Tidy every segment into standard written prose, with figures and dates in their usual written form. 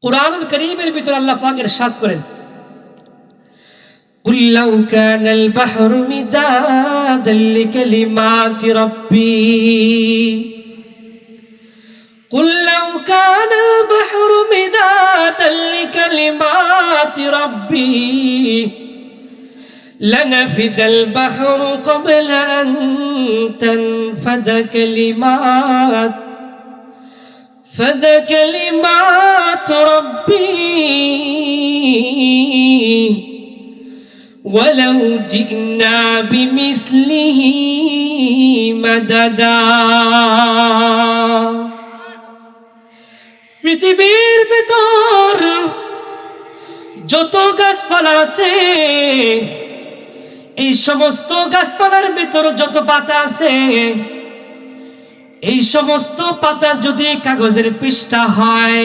কুরআনুল কারীমের ভিতর আল্লাহ পাক ইরশাদ করেন, কুল লাউ কানাল বাহরু মিদাদাল লিকালিমাতি রাব্বি, কুল লাউ কানাল বাহরু মিদাদাল লিকালিমাতি রাব্বি লানাফিদাল বাহরু ক্বাবলা আন তানফাদা كلمات ربي ولو جئنا بمثله مددا। পৃথিবীর ভিতর যত গাছপালা আছে, এই সমস্ত গাছপালার ভিতর যত পাতা আছে, এই সমস্ত পাতা যদি কাগজের পৃষ্ঠা হয়,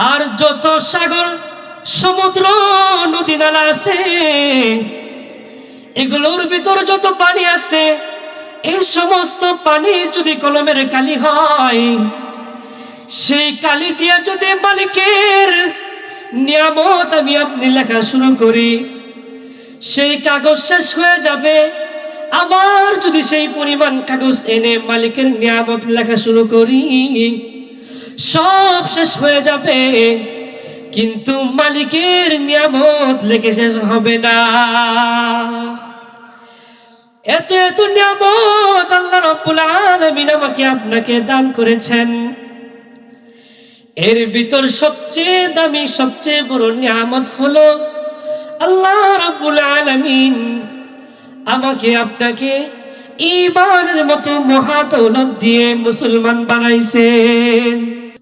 আর যত সাগর সমুদ্র নদী নালা আছে, এগুলোর ভিতর যত পানি আছে, এই সমস্ত পানি যদি কলমের কালি হয়, সেই কালি দিয়ে যদি মালিকের নিয়ামত আমি আপনি লেখা শুরু করি, সেই কাগজ শেষ হয়ে যাবে। আবার যদি সেই পরিমাণ কাগজ এনে মালিকের নিয়ামত লেখা শুরু করি, সব শেষ হয়ে যাবে, কিন্তু মালিকের নিয়ামত লেখে শেষ হবে না। এত এত নিয়ামত আল্লাহ রাব্বুল আলামিন আমাকে আপনাকে দান করেছেন। এর ভিতর সবচেয়ে দামি, সবচেয়ে বড় নিয়ামত হলো আল্লাহ রাব্বুল আলামিন আমাকে আপনাকে ঈমানের মতো মহা দৌলত দিয়ে মুসলমান বানাইছেন।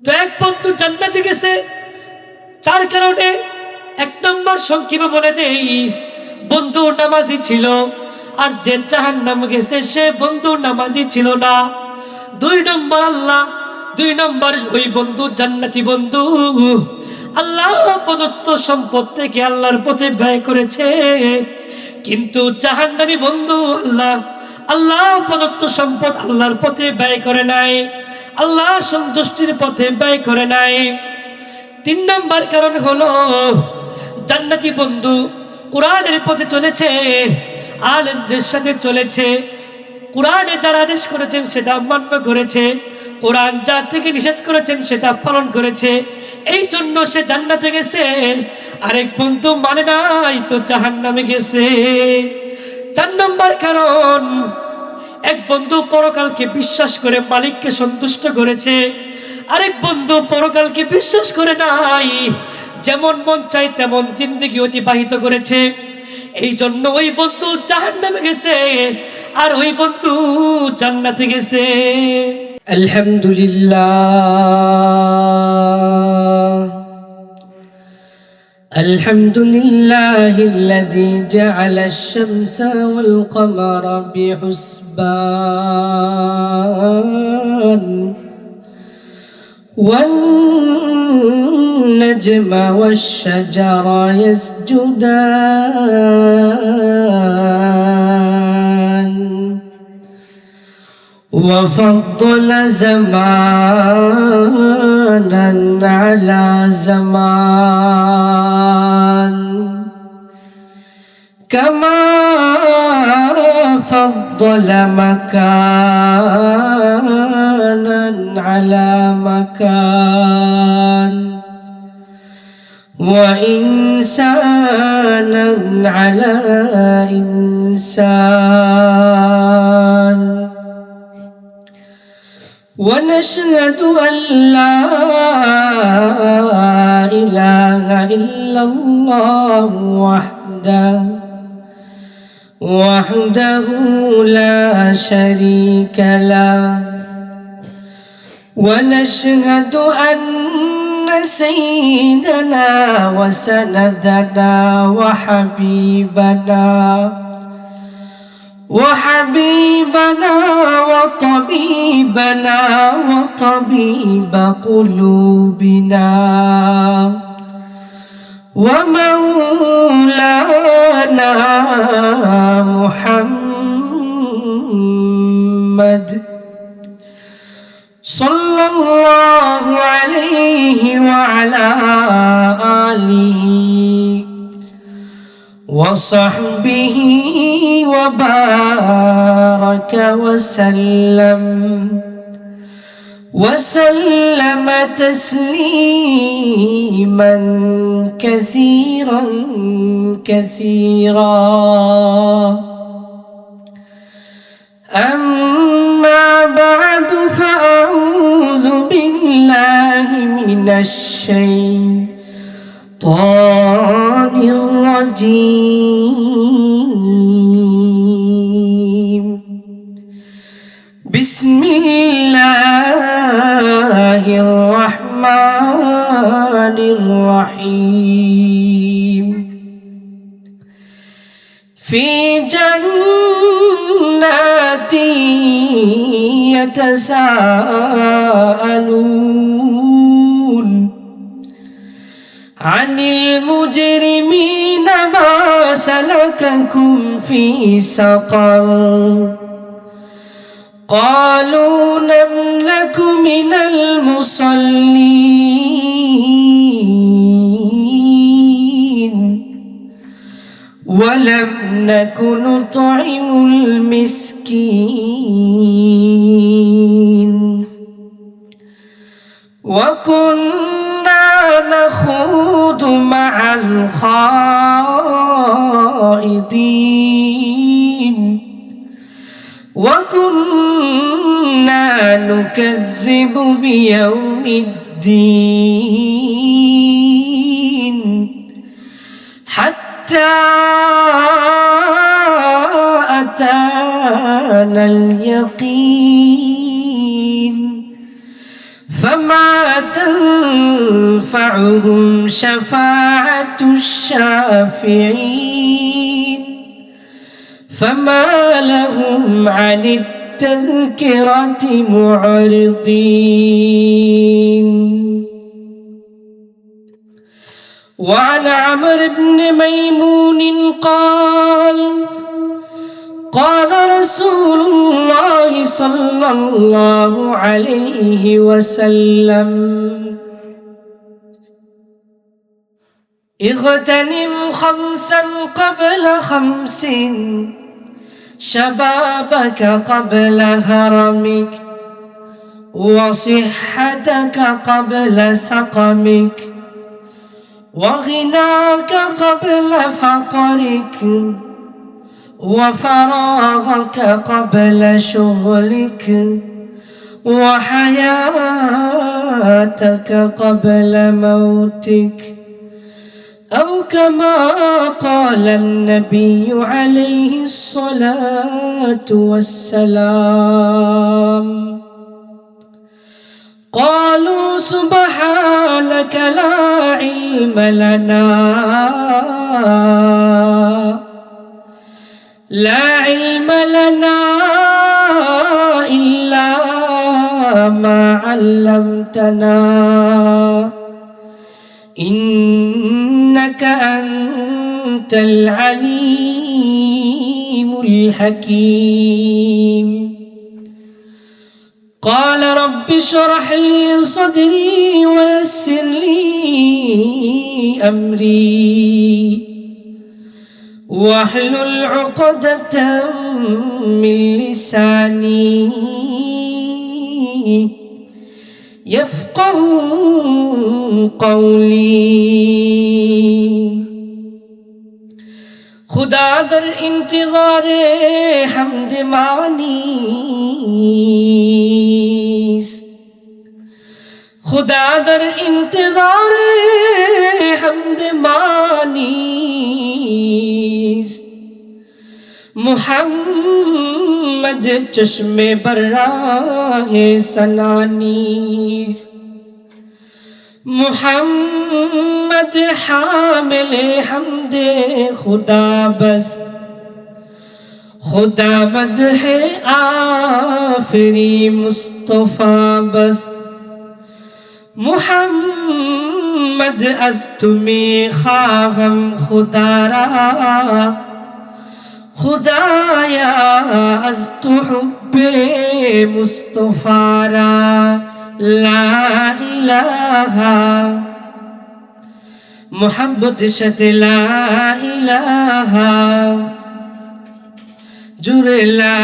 তো এক বন্ধু জান্নাতে গেছে, চার কারণে। এক নম্বর সংক্ষেপে বলে দেই, বন্ধু নামাজি ছিল, আর যে জাহান্নামে গেছে সে বন্ধু নামাজি ছিল না। দুই নম্বর ওই বন্ধু জান্নাতি বন্ধু আল্লাহ প্রদত্ত সম্পদ থেকে আল্লাহর পথে ব্যয় করেছে, কিন্তু জাহান্নামী বন্ধু আল্লাহ প্রদত্ত সম্পদ আল্লাহর পথে ব্যয় করে নাই, আল্লাহর সন্তুষ্টির পথে ব্যয় করে নাই। তিন নম্বর কারণ হলো, জান্নাতি বন্ধু কোরআনের পথে চলেছে, আলেমদের সাথে চলেছে, কোরআনে যারা আদেশ করেছেন সেটা মান্য করেছে, কোরআন যা থেকে নিষেধ করেছেন সেটা পালন করেছে, এই জন্য সে জান্নাতে গেছে। আরেক বন্ধু মানে নাই তো জাহান্নামে গেছে। চার নম্বর কারণ, এক বন্ধু পরকালকে বিশ্বাস করে মালিককে সন্তুষ্ট করেছে, আরেক বন্ধু পরকালকে বিশ্বাস করে নাই, যেমন মন চাই তেমন জিন্দেগি অতিবাহিত করেছে। এই জন্য ওই বন্ধু জাহান্নামে গেছে, আর ওই বন্ধু জান্নাতে গেছে। আলহামদুলিল্লাহিল্লাযী জাআলাশ শামসা ওয়াল কমারা বিহুসবান ওয়ান নাজমা ওয়াশ শাজারা ইয়াসজুদান وفضل زمانا على زمان كما فضل مكانا على مكان وإنسانا على إنسان ونشهد أن لا إله إلا الله وحده لا شريك له ونشهد أن سيدنا وسندنا وحبيبنا وطبيبنا وطبيب قلوبنا ومولانا محمد صلى الله عليه وعلى وعلى آله وصحبه وبارك وسلم تسليما كثيرا كثيرا. أما بعد فأعوذ بالله من الشيطان الرجيم. بسم الله الرحمن الرحيم. في جنات يتساءلون عن المجرمين ما سلككم في سقر قالوا لم نك من المصلين ولم نك نطعم المسكين وكنا نخوض مع الخائضين وكنا نكذب بيوم الدين حتى أتانا اليقين فما تنفعهم شفاعة الشافعين فما لهم عن التذكرة معرضين. وعن عمرو بن ميمون قال قال رسول الله صلى الله عليه وسلم اغتنم خمسا قبل خمس شبابك قبل هرمك وصحتك قبل سقمك وغناك قبل فقرك وفراغك قبل شغلك وحياتك قبل موتك أو كما قال النبي عليه الصلاة والسلام. قالوا سبحانك لا علم لنا إلا ما علمتنا إنك أنت العليم الحكيم. قال رب اشرح لي صدري ويسر لي أمري واحلل عقدة من لساني يفقه قولي. खुदा दर इंतज़ारे हमद मानीस खुदा दर इंतज़ारे हमद मानीस मुहम्मद चश्मे बर्राहे सनानीस मुहम्मद हामिले हमदे खुदा बस खुदा मद है आफरी मुस्तफा बस मुहम्मद अज तुम्हें खाहम खुदा रा खुदाया अज तु हुब्बे मुस्तफा रा ला इलाहा মোহাম্মদের সাথে লা ইলাহা, জুড়ে লা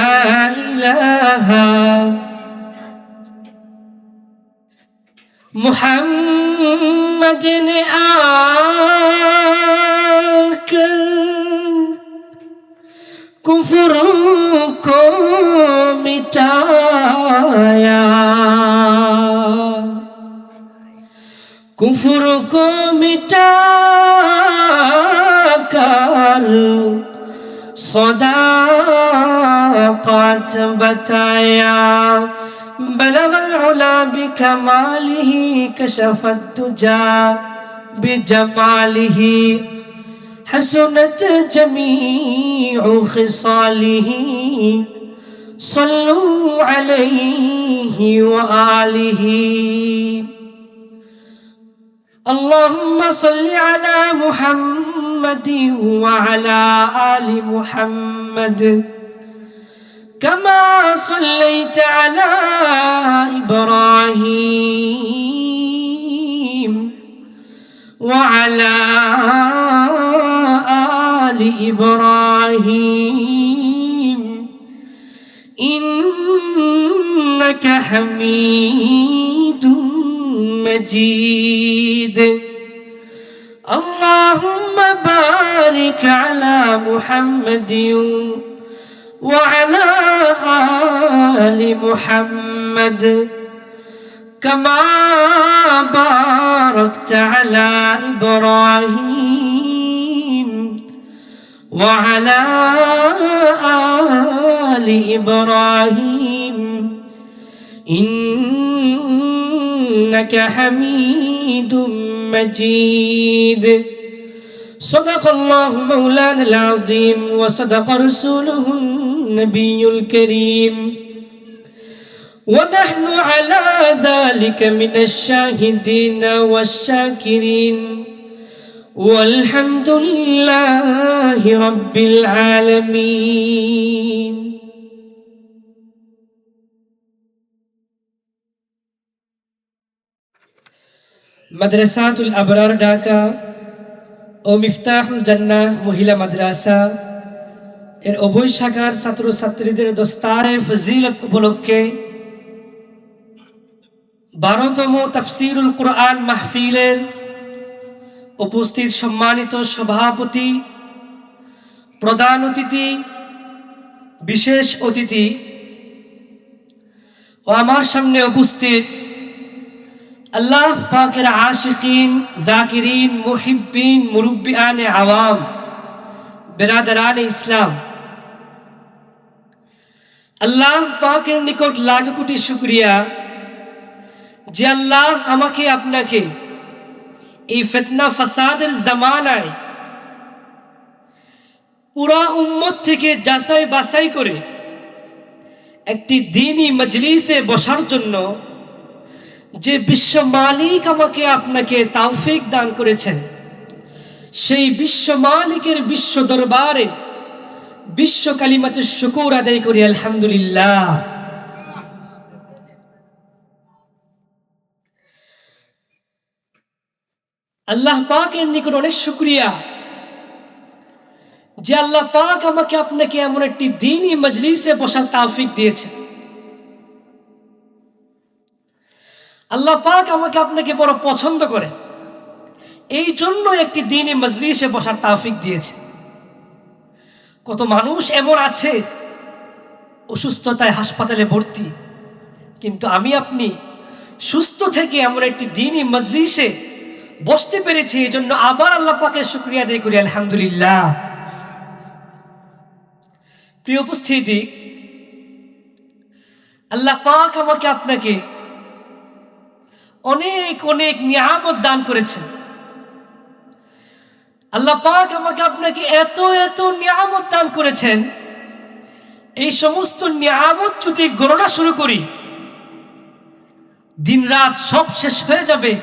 ইলাহা। मोहम्मद ने आकर कुफ्र को मिटाया, कुफ्र को मिटाकर सदाकत बताया। बलग العلا بكماله كشف الدجى بجماله حسنت جميع خصاله صلوا عليه وآله اللهم صل على محمد وعلى آل محمد كما صليت على إبراهيم وعلى آل إبراهيم إنك حميد مجيد اللهم بارك على محمد وعلى آل محمد كما باركت على إبراهيم وعلى آل إبراهيم إنك حميد مجيد صدق الله مولانا العظيم وصدق رسوله النبي الكريم ونحن على ذلك من الشاهدين والشاكرين والحمد لله رب العالمين মাদ্রাসাতুল আবরার ঢাকা ও মিফতাহুল জান্নাহ মহিলা মাদ্রাসা এর উভয় শাখার ছাত্র ছাত্রীদের দস্তারে ফজিলত উপলক্ষে 12তম তাফসীরুল কুরআন মাহফিলের উপস্থিত সম্মানিত সভাপতি, প্রধান অতিথি, বিশেষ অতিথি ও আমার সামনে উপস্থিত আল্লাহ পাকের আশিকিন, জাকিরিন, মুহিব্বিন, মুরব্বিয়ানে আওয়াম, বেরাদারানে ইসলাম, আল্লাহ পাকের নিকট লাখ কোটি শুকরিয়া যে আল্লাহ আমাকে আপনাকে এই ফিতনা ফাসাদের জামানায় পুরা উম্মত থেকে যাচাই বাছাই করে একটি দ্বীনি মজলিসে বসার জন্য যে বিশ্ব মালিক আমাকে আপনাকে তৌফিক দান করেছেন, সেই বিশ্ব মালিকের বিশ্ব দরবারে বিশ্ব কালিমাতুশ শুকর আদায় করি আলহামদুলিল্লাহ। আল্লাহ পাকের নিকট অনেক শুকরিয়া যে আল্লাহ পাক আমাকে আপনাকে এমন একটি দ্বীনি মজলিসে বসার তৌফিক দিয়েছে। আল্লাহ পাক আমাকে আপনাকে বড় পছন্দ করে, এই জন্য একটি দ্বীনি মজলিসে বসার তৌফিক দিয়েছে। কত মানুষ এমন আছে অসুস্থতায় হাসপাতালে ভর্তি, কিন্তু আমি আপনি সুস্থ থেকে এমন একটি দ্বীনি মজলিসে বসতে পেরেছি, এই জন্য আবার আল্লাহ পাকের শুকরিয়া আদায় করি আলহামদুলিল্লাহ। প্রিয় উপস্থিতি, আল্লাহ পাক আমাকে আপনাকে অনেক অনেক নিয়ামত দান করেছেন। আল্লাহ পাক আমাকে আপনাকে এত এত নিয়ামত দান করেছেন, এই সমস্ত নিয়ামত যদি গণনা শুরু করি দিন রাত সব শেষ হয়ে যাবে,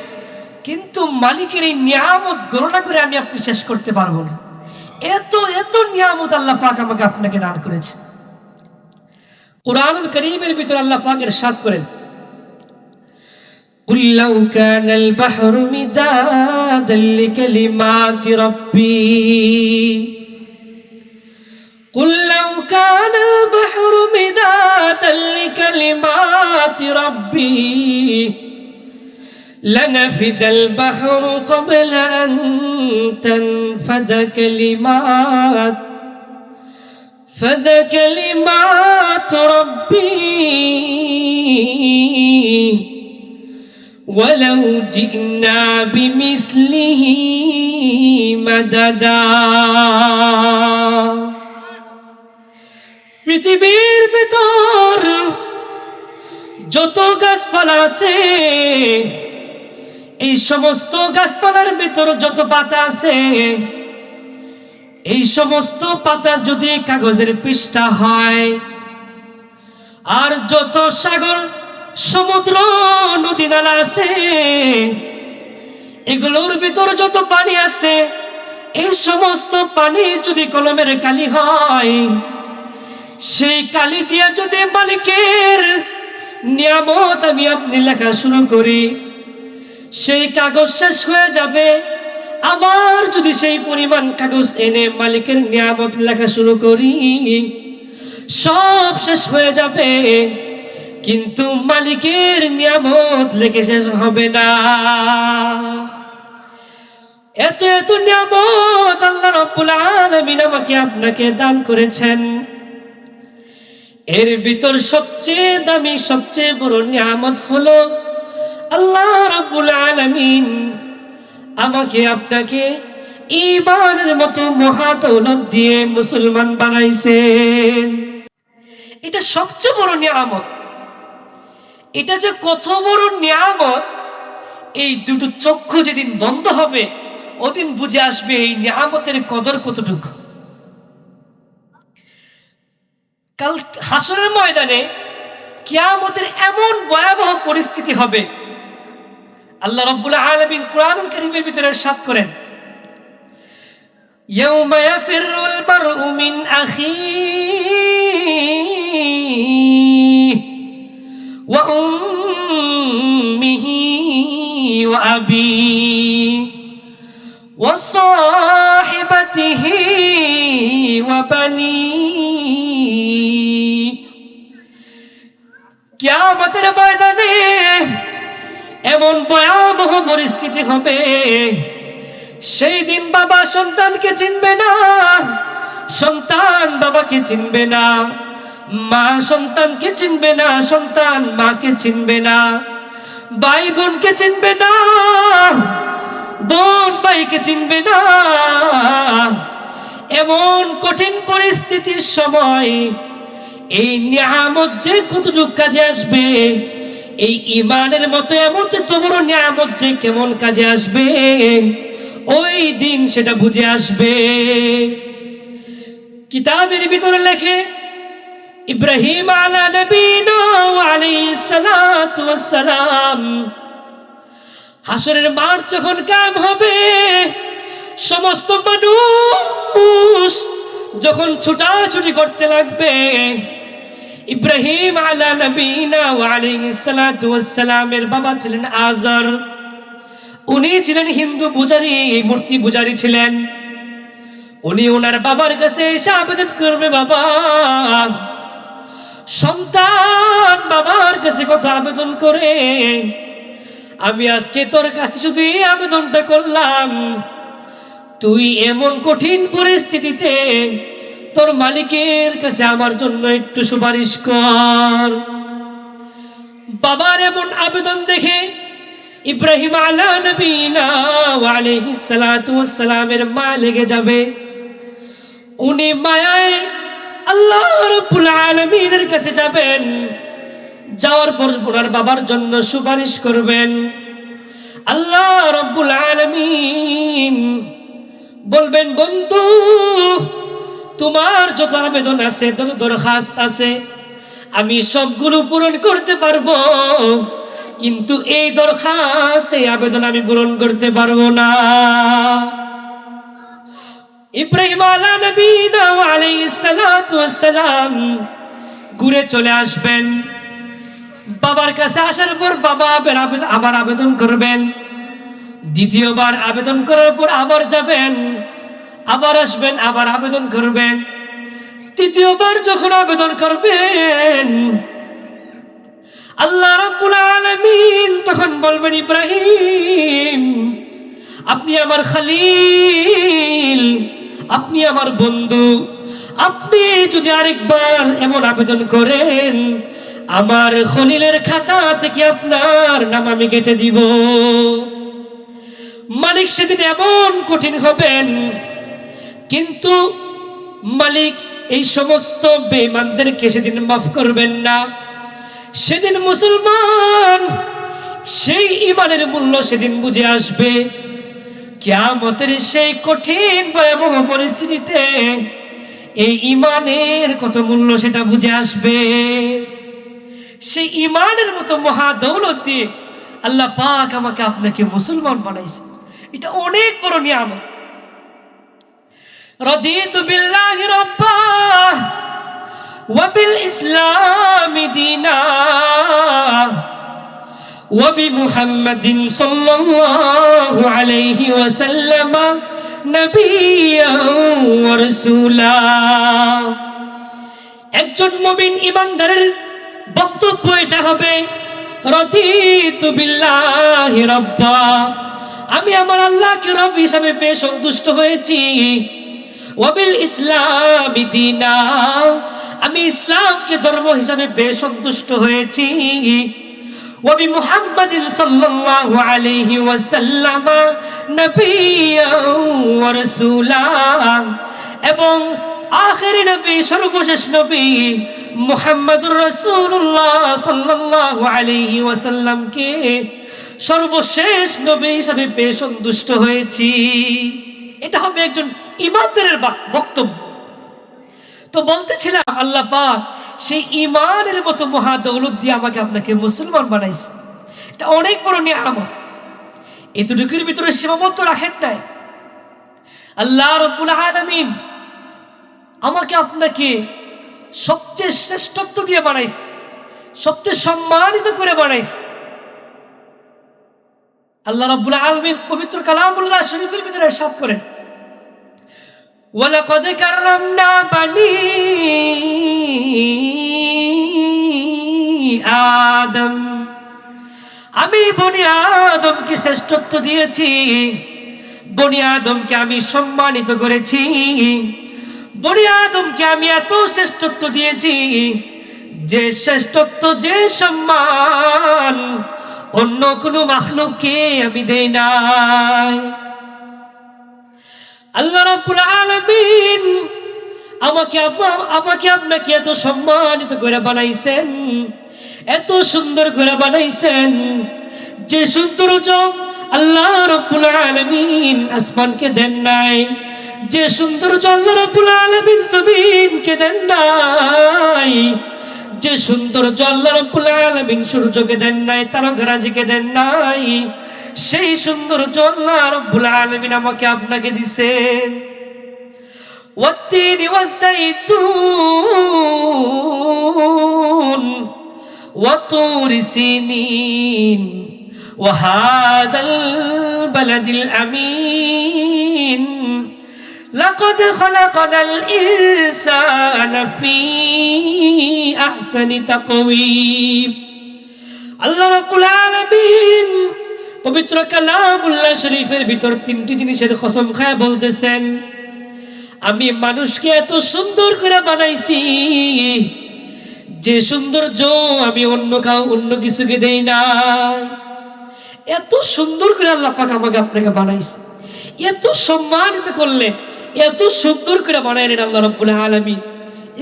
কিন্তু মালিকের এই নিয়ামত গণনা করে আমি আপনি শেষ করতে পারবো না। এত এত নিয়ামত আল্লাহ পাক আমাকে আপনাকে দান করেছে। কুরআনুল কারীমের ভিতর আল্লাহ পাক ইরশাদ করেন, قل لو كان البحر مدادا لكلمات ربي قل لو كان البحر مدادا لكلمات ربي لنفد البحر قبل أن تنفد كلمات ربي ولو جئنا بمثله مددا পৃথিবীর ভিতর যত গাছপালা আছে এই সমস্ত গাছপালার ভিতর যত পাতা আছে এই সমস্ত পাতা যদি কাগজের পৃষ্ঠা হয় আর যত সাগর সমুদ্র নদী নালা আছে এগুলোর ভিতর যত পানি আছে এই সমস্ত পানি যদি কলমের কালি হয় সেই কালি দিয়ে যদি মালিকের নিয়ামত আমি আপনি লেখা শুরু করি সেই কাগজ শেষ হয়ে যাবে আবার যদি সেই পরিমাণ কাগজ এনে মালিকের নিয়ামত লেখা শুরু করি সব শেষ হয়ে যাবে কিন্তু মালিকের নিয়ামত লেখে শেষ হবে না এত এত নিয়ামত আল্লাহ রাব্বুল আলামিন আমাকে আপনাকে দান করেছেন এর ভিতর সবচেয়ে দামি সবচেয়ে বড় নিয়ামত হলো আল্লাহ রাব্বুল আলামিন আমাকে আপনাকে ঈমানের মতো মহা দৌলত দিয়ে মুসলমান বানাইছেন এটা সবচেয়ে বড় নিয়ামত এটা যে কত বড় নিয়ামত এই দুটো চক্ষু যেদিন বন্ধ হবে ওদিন বুঝে আসবে এই নিয়ামতের কদর কতটুকু কাল হাসরের ময়দানে কিয়ামতের এমন ভয়াবহ পরিস্থিতি হবে আল্লাহ রাব্বুল আলামিন কোরআনুল কারীমের ভিতরে ইরশাদ করেন ইয়াউমা ইয়াফিরুল মারউ মিন আখিহি ওয়া উম্মিহি ওয়া আবিহি ওয়া সাহিবাতিহি ওয়া বানিহি কিয়ামতের ময়দানে এমন ভয়াবহ পরিস্থিতি হবে সেই দিন বাবা সন্তানকে চিনবে না সন্তান বাবাকে চিনবে না মা সন্তানকে চিনবে না সন্তান মাকে চিনবে না ভাই বোনকে চিনবে না বোন ভাইকে চিনবে না এমন কঠিন পরিস্থিতির সময় এই নিয়ামত যে কতটুকু কাজে আসবে এই ঈমানের মতো এমন তো বড় নিয়ামত যে কেমন কাজে আসবে ওই দিন সেটা বুঝে আসবে কিতাবের ভিতরে লেখে ইব্রাহিম আলা নবীনা ওয়া আলাইহিস সালাতু ওয়াস সালাম হাসরের মাঠ যখন কায়েম হবে সমস্ত মানুষ যখন ছোটাছুটি করতে লাগবে ইব্রাহিম আলা নবীনা ওয়া আলাইহিস সালাতু ওয়াস সালামের বাবা ছিলেন আজর উনি ছিলেন হিন্দু পূজারী মূর্তি পূজারী ছিলেন উনি ওনার বাবার কাছে এসে আবেদন করবে বাবা সন্তান বাবার কাছে কত আবেদন করে আমি আজকে তোর কাছে শুধু এই আবেদনটা করলাম তুই এমন কঠিন পরিস্থিতিতে তোর মালিকের কাছে আমার জন্য একটু সুপারিশ কর বাবার এমন আবেদন দেখে ইব্রাহিম আলা নবীনা ওয়া আলাইহিস সালাতু ওয়াস সালামের মা লেগে যাবে উনি মায়ায় আল্লাহ রাব্বুল আলামিনের কাছে যাবেন যাওয়ার পর ওনার বাবার জন্য সুপারিশ করবেন আল্লাহ রাব্বুল আলামিন বলবেন বন্ধু তোমার যত আবেদন আছে যত দরখাস্ত আছে আমি সবগুলো পূরণ করতে পারবো কিন্তু এই দরখাস্ত এই আবেদন আমি পূরণ করতে পারবো না ইব্রাহিম আলা নবীনা ওয়া আলাইহিস সালাতু ওয়াস সালাম ঘুরে চলে আসবেন বাবার কাছে আসার পর বাবা আবার আবেদন করবেন দ্বিতীয়বার আবেদন করার পর আবার যাবেন, আবার আসবেন, আবার আবেদন করবেন। তৃতীয়বার যখন আবেদন করবেন, আল্লাহ রাব্বুল আলামিন তখন বলবেন, ইব্রাহিম আপনি আমার খলিল, আপনি আমার বন্ধু, আপনি যদি আরেকবার এমন আবেদন করেন, আমার খলিলের খাতা থেকে আপনার নাম আমি কেটে দিব। মালিক সেদিন এমন কঠিন হবেন, কিন্তু মালিক এই সমস্ত বেঈমানদেরকে সেদিন মাফ করবেন না। সেদিন মুসলমান সেই ঈমানের মূল্য সেদিন বুঝে আসবে। কিয়ামতের সেই কঠিন ভয়াবহ পরিস্থিতিতে এই ঈমানের কত মূল্য সেটা বুঝে আসবে। সেই ঈমানের মতো মহা দৌলত দিয়ে আল্লাহ পাক আমাকে আপনাকে মুসলমান বানাইছে, এটা অনেক বড় নিয়ামত। রাদিতু বিল্লাহি রাব্বা ওয়া বিল ইসলামি দীনা ওয়া বিমুহাম্মাদিন সাল্লাল্লাহু আলাইহি ওয়াসাল্লাম নবিয়্যান ওয়া রাসূলা। একজন মুমিন ঈমানদারের বক্তব্য এটা হবে, রাদিতু বিল্লাহি রাব্বা, আমি আমার আল্লাহকে রব হিসাবে বেশ সন্তুষ্ট হয়েছি। ওয়া বিল ইসলামি দীনা, আমি ইসলামকে ধর্ম হিসাবে বেশ সন্তুষ্ট হয়েছি। ওয়া বিমুহাম্মাদিন সাল্লাল্লাহু আলাইহি ওয়াসাল্লাম নবিয়্যান ওয়া রাসূলা, এবং আখেরি নবী সর্বশেষ নবী মুহাম্মদুর রাসূলুল্লাহ সাল্লাল্লাহু আলাইহি ওয়াসাল্লামকে সর্বশেষ নবী হিসাবে পেয়ে সন্তুষ্ট হয়েছি। এটা হবে একজন ঈমানদারের বক্তব্য। তো বলতেছিলাম আল্লাহ পাক সেই ঈমানের মতো মহা দৌলত দিয়ে আমাকে আপনাকে মুসলমান বানাইছে, এটা অনেক বড় নিয়ামত। এতটুকুর ভিতরে সীমাবদ্ধ রাখেন নাই। আল্লাহ রাব্বুল আলামিন আমাকে আপনাকে সবচেয়ে শ্রেষ্ঠত্ব দিয়ে বানাইছে, সবচেয়ে সম্মানিত করে বানাইছে। আল্লাহ রাব্বুল আলামিন পবিত্র কালামুল্লাহ শরীফের ভিতরে ইরশাদ করেন, ওয়ালাকাদ কাররামনা বানি আদম, আমি বনি আদমকে শ্রেষ্ঠত্ব দিয়েছি, বনি আদমকে আমি সম্মানিত করেছি, বনি আদমকে আমি এত শ্রেষ্ঠত্ব দিয়েছি যে শ্রেষ্ঠত্ব, যে সম্মান অন্য কোনো মাখলুককে আমি দেই নাই। আল্লাহ রাব্বুল আলামিন আমাকে আপনাকে এত সম্মানিত করে বানাইছেন, এত সুন্দর করে বানাইছেন, যে সৌন্দর্য আল্লাহ রাব্বুল আলামিন আসমানকে দেন নাই, যে সৌন্দর্য আল্লাহ রাব্বুল আলামিন জমিনকে দেন নাই, যে সৌন্দর্য আল্লাহ রাব্বুল আলামিন সূর্যকে দেন নাই, তারকারাজিকে দেন নাই, সেই সৌন্দর্য আল্লাহ রাব্বুল আলামিন আমাকে আপনাকে দিয়েছেন। ওয়াত্তিনি ওয়াযাইতুন ওয়া তুরি সিনিন ওয়া হাদাল বালাদিল আমিন লাকাদ খালাকনাল ইনসানা ফি আহসানি তাকওয়িম। আল্লাহ রাব্বুল আলামিন পবিত্র কালামুল্লাহ শরীফের ভিতর তিনটি জিনিসের কসম খায় বলতেছেন, আমি মানুষকে এত সুন্দর করে বানাইছি যে সৌন্দর্য আমি অন্য কিছুকে দেই না। এত সুন্দর করে আল্লাহ পাক আমাকে আপনাকে বানাইছে, এত সম্মানিত করলেন, এত সুন্দর করে বানাইলেন আল্লাহ রাব্বুল আলামিন।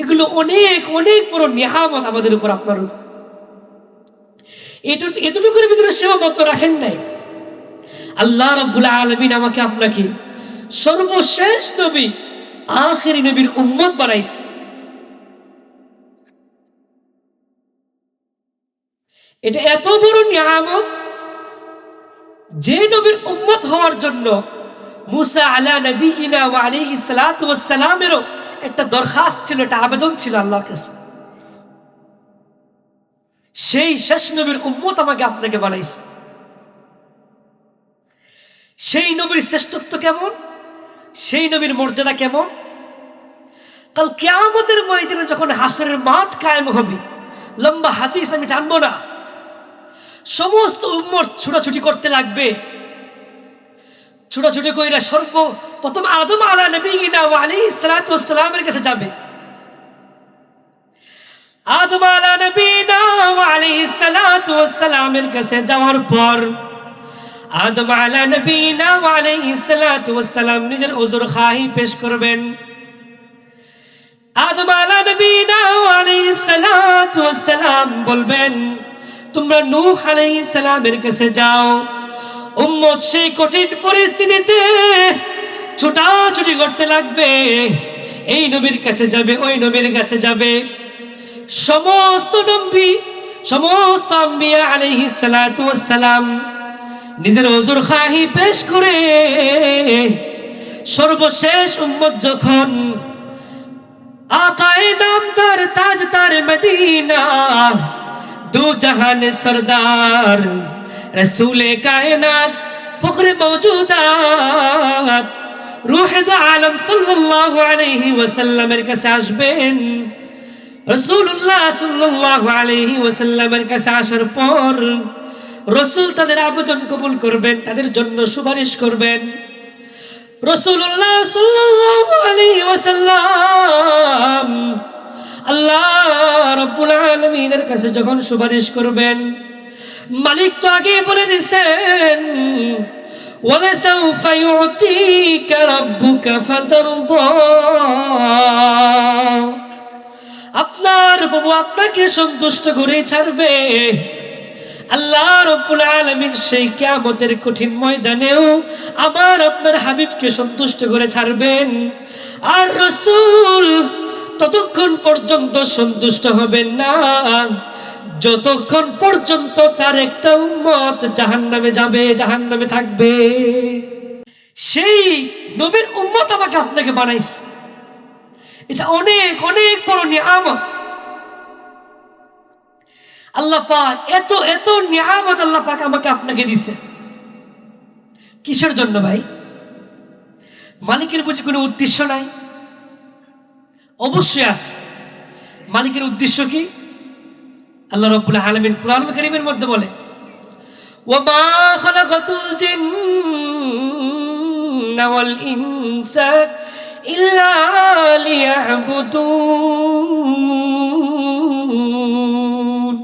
এগুলো অনেক অনেক বড় নিয়ামত আমাদের উপর, আপনার উপর। এতটুকুর ভিতরে সীমাবদ্ধ রাখেন নাই। আল্লাহ রাব্বুল আলামিন আমাকে আপনাকে সর্বশেষ নবী, আখেরি নবীর উম্মত বানাইছে। এটা এত বড় নিয়ামত, যে নবীর উম্মত হওয়ার জন্য মুসা আলা নবিয়িনা ওয়া আলাইহিস সালাতু ওয়াস সালামেরও একটা দরখাস্ত ছিল, একটা আবেদন ছিল আল্লাহর কাছে। সেই শেষ নবীর উম্মত আমাকে আপনাকে বানাইছে। সেই নবীর শ্রেষ্ঠত্ব কেমন, সেই নবীর মর্যাদা কেমন। কাল কিয়ামতের ময়দানে যখন হাসরের মাঠ কায়েম হবে, লম্বা হাদিস আমি টানবো না, সমস্ত উম্মত ছুটাছুটি করতে লাগবে। ছুটাছুটি কইরা সর্বপ্রথম আদম আলা নবীনা ওয়া আলাইহিস সালাতু ওয়াস সালামের কাছে যাবে। আদম আলা নবীনা ওয়া আলাইহিস সালাতু ওয়াস সালামের কাছে যাওয়ার পর আদম আলা নবীনা ওয়া আলাইহিস সালাতু ওয়াস সালাম নিজের উযর খাহি পেশ করবেন। আদম আলা নবীনা ওয়া আলাইহিস সালাতু ওয়াস সালাম বলবেন, তোমরা নূহ আলাইহিস সালামের কাছে যাও। উম্মত সেই কঠিন পরিস্থিতিতে ছোটাছুটি করতে লাগবে, এই নবীর কাছে যাবে, ওই নবীর কাছে যাবে। সমস্ত নবী, সমস্ত আম্বিয়া আলাইহিস সালাতু ওয়াস সালাম নিজের উযর খাহি পেশ করে সর্বশেষ উম্মত যখন আকায়ে নামদার তাজদার মদিনা দু জাহান সরদার রসূলে কায়নাত ফখরে মওজুদাত রূহে দু আলম সাল্লাল্লাহু আলাইহি ওয়াসাল্লামের কাছে আসবেন। রাসূলুল্লাহ সাল্লাল্লাহু আলাইহি ওয়াসাল্লামের কাছে আসার পর রাসূল তাদের আবেদন কবুল করবেন, তাদের জন্য সুপারিশ করবেন। রাসূলুল্লাহ সাল্লাল্লাহু আলাইহি ওয়াসাল্লাম আল্লাহ রাব্বুল আলামিনের কাছে যখন সুপারিশ করবেন, মালিক তো আগে বলে দিয়েছেন, ওয়ালাসাউফা ইউতিকা রাব্বুকা ফাতারদা, আপনার প্রভু আপনাকে সন্তুষ্ট করে ছাড়বে। আল্লাহ রাব্বুল আলামিন সেই কিয়ামতের কঠিন ময়দানেও আমার আপনার হাবিবকে সন্তুষ্ট করে ছাড়বেন। আর রাসূল ততক্ষণ পর্যন্ত সন্তুষ্ট হবেন না যতক্ষণ পর্যন্ত তার একটা উম্মত জাহান্নামে যাবে, জাহান্নামে থাকবে। সেই নবীর উম্মত আমাকে আপনাকে বানাইছে, এটা অনেক অনেক বড় নিয়ামত। আল্লাহ পাক এত এত নিয়ামত আল্লাহ পাক আমাকে আপনাকে দিছে। কিসের জন্য ভাই? মালিকের বুঝি কোনো উদ্দেশ্য নাই? অবশ্যই আছে। মালিকের উদ্দেশ্য কি? আল্লাহ রাব্বুল আলামিন কুরআনুল কারীমের মধ্যে বলে, ওয়ামা খালাকাতুল জিন্না ওয়াল ইনসা ইল্লা লিয়াবুদুন,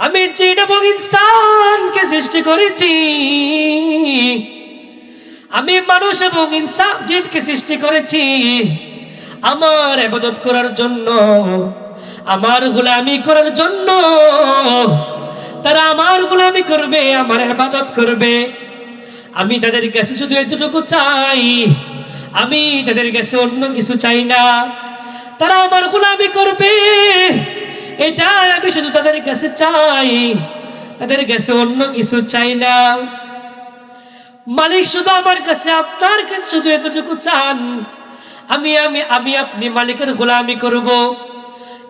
আমি জিন এবং ইনসানকে সৃষ্টি করেছি, আমি মানুষ এবং ইনসান জিনকে সৃষ্টি করেছি আমার ইবাদত করার জন্য, আমার গোলামি করার জন্য। তারা আমার গোলামি করবে, আমার ইবাদত করবে। আমি তাদের কাছে শুধু এতটুকু চাই, আমি তাদের কাছে অন্য কিছু চাই না। তারা আমার গোলামি করবে, এটা আমি শুধু তাদের কাছে চাই, তাদের কাছে অন্য কিছু চাই না। মালিক শুধু আমার কাছে, আপনার কাছে শুধু এতটুকু চান, আমি আমি আমি আপনি মালিকের গোলামি করব।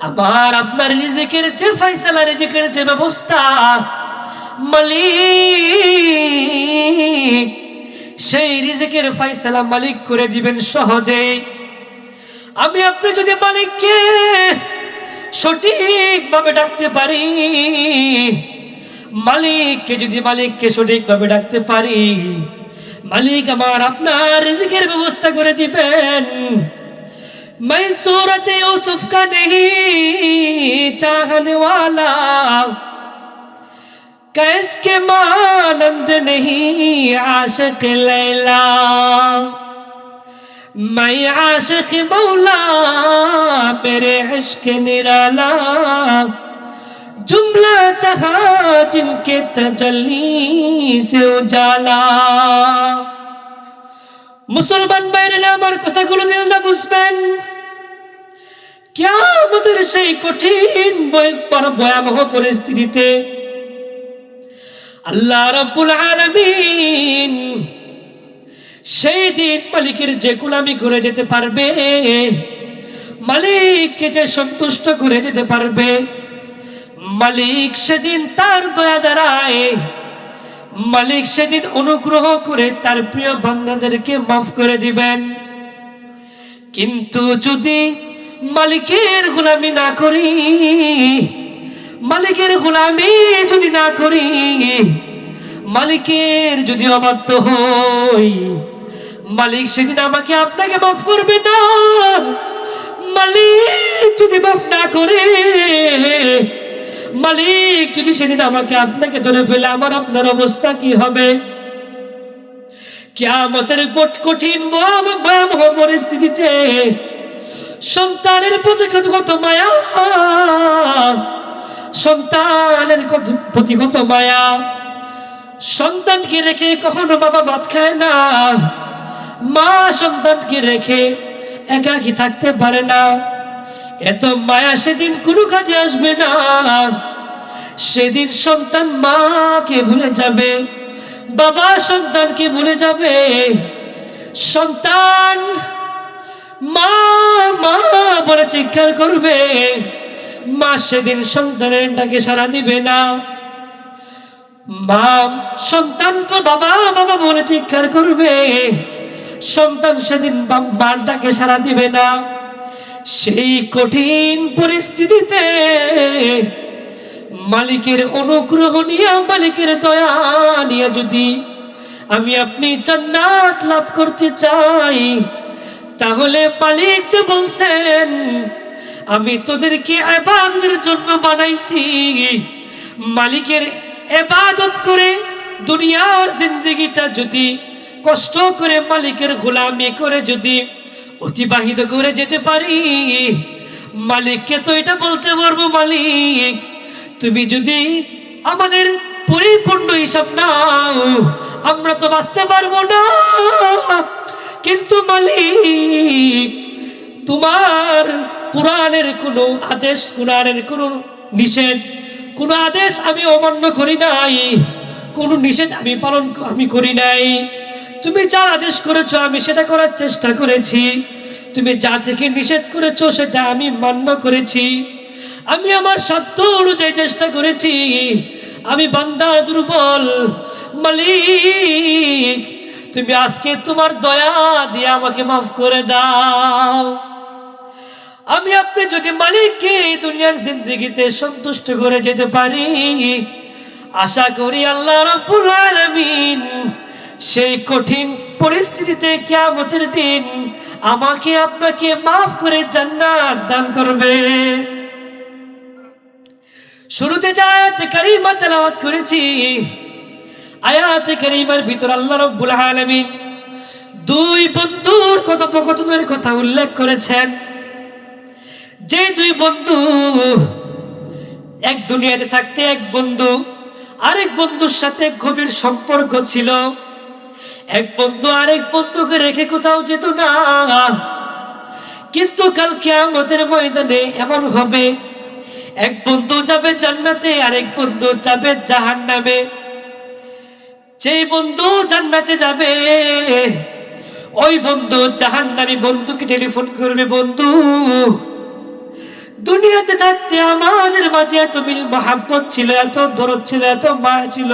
আমার আপনার রিজিকের যে ফয়সালা, রিজিকের যে ব্যবস্থা, মালিক সেই রিজিকের ফয়সালা মালিক করে দিবেন সহজে। আমি আপনি যদি মালিককে সঠিকভাবে ডাকতে পারি, মালিককে যদি মালিককে সঠিকভাবে ডাকতে পারি, মালিক আমার আপনার রিজিকের ব্যবস্থা করে দিবেন। मैं सूरत यूसुफ का नहीं चाहने वाला, कैस के मानंद नहीं आशिक लैला, मैं आशिक मौला मेरे इश्क निराला, जुमला जहां जिनके तजल्ली से उजाला। মুসলমান ভাইরা আমার কথাগুলো দিল না বুঝবেন। কিয়ামতের সেই কঠিন ভয়াবহ পরিস্থিতিতে আল্লাহ রাব্বুল আলামিন সেই দিন মালিকের যে গোলামি করে যেতে পারবে, মালিককে যে সন্তুষ্ট করে যেতে পারবে, মালিক সেদিন তার দয়া দ্বারায় মালিক সেদিন অনুগ্রহ করে তার প্রিয় বান্দাদেরকে মাফ করে দিবেন। কিন্তু যদি মালিকের গোলামি না করি, মালিকের গোলামি যদি না করি, মালিকের যদি অবাধ্য হই, মালিক সেদিন আমাকে আপনাকে মাফ করবে না। মালিক যদি মাফ না করে, মালিক যদি সেদিন আমাকে আপনাকে ধরে ফেলে, আমার আপনার অবস্থা কি হবে? কিয়ামতের কঠিন ভয়াবহ পরিস্থিতিতে সন্তানের প্রতি কত মায়া, সন্তানের প্রতি কত মায়া। সন্তানকে রেখে কখনো বাবা ভাত খায় না, মা সন্তানকে রেখে একাকী থাকতে পারে না। এত মায়া সেদিন কোনো কাজে আসবে না। সেদিন সন্তান মাকে ভুলে যাবে, বাবা সন্তানকে ভুলে যাবে। সন্তান মা মা বলে চিৎকার করবে, মা সেদিন সন্তানের ডাকে সাড়া দিবে না। মা সন্তান বাবা বাবা বলে চিৎকার করবে, সন্তান সেদিন মার ডাকে সাড়া দিবে না। সেই কঠিন পরিস্থিতিতে মালিকের অনুগ্রহ নিয়ে, মালিকের দয়া নিয়ে যদি আমি আপনি জান্নাত লাভ করতে চাই, তাহলে মালিক যে বলছেন আমি তোদেরকে ইবাদতের জন্য বানাইছি, মালিকের ইবাদত করে দুনিয়ার জিন্দেগিটা যদি কষ্ট করে মালিকের গোলামি করে যদি অতিবাহিত করে যেতে পারি, মালিককে তো এটা বলতে পারবো, মালিক তুমি যদি আমাদের পরিপূর্ণ হিসাব নাও, আমরা তো বাঁচতে পারবো না। কিন্তু মালিক তোমার কুরআনের কোনো আদেশ, কুরআনের কোনো নিষেধ, কোনো আদেশ আমি অমান্য করি নাই, কোনো নিষেধ আমি করি নাই। তুমি যার আদেশ করেছো আমি সেটা করার চেষ্টা করেছি, তুমি যা থেকে নিষেধ করেছো সেটা আমি মান্য করেছি। আমি আমার সাধ্য অনুযায়ী চেষ্টা করেছি। আমি বান্দা দুর্বল, মালিক তুমি আজকে তোমার দয়া দিয়ে আমাকে মাফ করে দাও। আমি আপনি যদি মালিককে এই দুনিয়ার জিন্দেগিতে সন্তুষ্ট করে যেতে পারি, আশা করি আল্লাহ রাব্বুল আলামিন সেই কঠিন পরিস্থিতিতে কিয়ামতের দিন আমাকে আপনাকে মাফ করে জান্নাত দান করবে। শুরুতে যে আয়াতে কারিমা তেলাওয়াত করেছি, আয়াতে কারিমার ভিতর আল্লাহ রাব্বুল আলামিন দুই বন্ধুর কথোপকথনের কথা উল্লেখ করেছেন। যে দুই বন্ধু এক দুনিয়াতে থাকতে এক বন্ধু আরেক বন্ধুর সাথে গভীর সম্পর্ক ছিল। এক বন্ধু আরেক বন্ধুকে রেখে কোথাও যেত না। কিন্তু কাল কিয়ামতের ময়দানে এমন হবে, এক বন্ধু যাবে জান্নাতে, আরেক বন্ধু যাবে জাহান্নামে। যেই বন্ধু জান্নাতে যাবে, ওই বন্ধু জাহান্নামী বন্ধুকে টেলিফোন করবে, বন্ধু দুনিয়াতে থাকতে আমাদের মাঝে এত মিল মহাব্বত ছিল, এত দরদ ছিল, এত মায়া ছিল,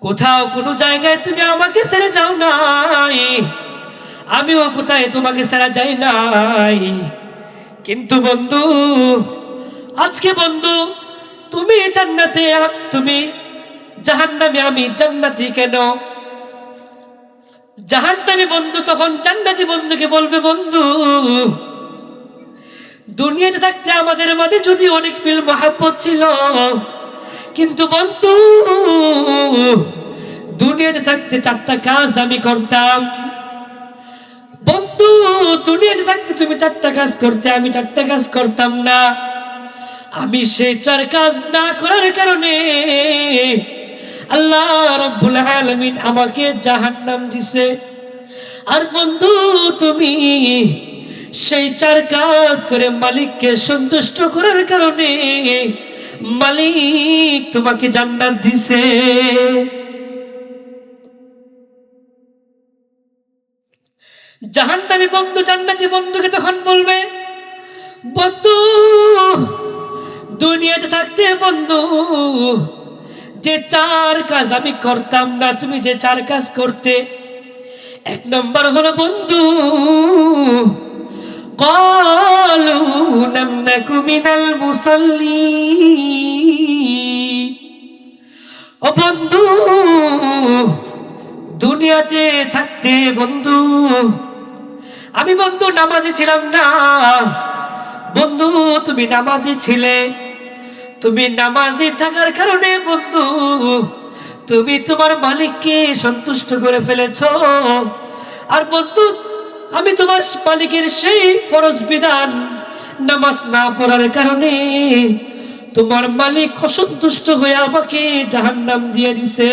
কোথাও কোনো জায়গায় তুমি আমাকে ছেড়ে যাও নাই, আমিও কোথায় তোমাকে ছেড়ে যাই নাই। কিন্তু বন্ধু আজকে বন্ধু তুমি জান্নাতে, তুমি জাহান্নামে, আমি জান্নাতি কেন? জাহান্নামী বন্ধু তখন জান্নাতি বন্ধুকে বলবে, বন্ধু দুনিয়াতে থাকতে আমাদের মাঝে যদি অনেক মিল মহাব্বত ছিল, কিন্তু বন্ধু দুনিয়াতে থাকতে চারটা কাজ আমি করতাম। বন্ধু দুনিয়াতে থাকতে তুমি চারটা কাজ করতে, আমি চারটা কাজ করতাম না। আমি সেই চার কাজ না করার কারণে আল্লাহ রাব্বুল আলামিন আমাকে জাহান্নাম দিছে। আর বন্ধু তুমি সেই চার কাজ করে মালিককে সন্তুষ্ট করার কারণে মালিক তোমাকে জান্নাত দিছে। জাহান্নামী বন্ধু জান্নাতি বন্ধুকে তখন বলবে, বন্ধু দুনিয়াতে থাকতে বন্ধু যে 4 কাজ আমি করতাম না, তুমি যে 4 কাজ করতে। 1 নম্বর হলো বন্ধু, ক্বালু লাম নাকু মিনাল মুসাল্লিন। ও বন্ধু, দুনিয়াতে থাকতে বন্ধু আমি বন্ধু নামাজি ছিলাম না। বন্ধু তুমি নামাজি ছিলে, তুমি নামাজি থাকার কারণে বন্ধু তুমি তোমার মালিককে সন্তুষ্ট করে ফেলেছো। আর বন্ধু আমি তোমার মালিকের সেই ফরজ বিধান নামাজ না পড়ার কারণে তোমার মালিক অসন্তুষ্ট হয়ে আমাকে জাহান্নাম দিয়ে দিছে।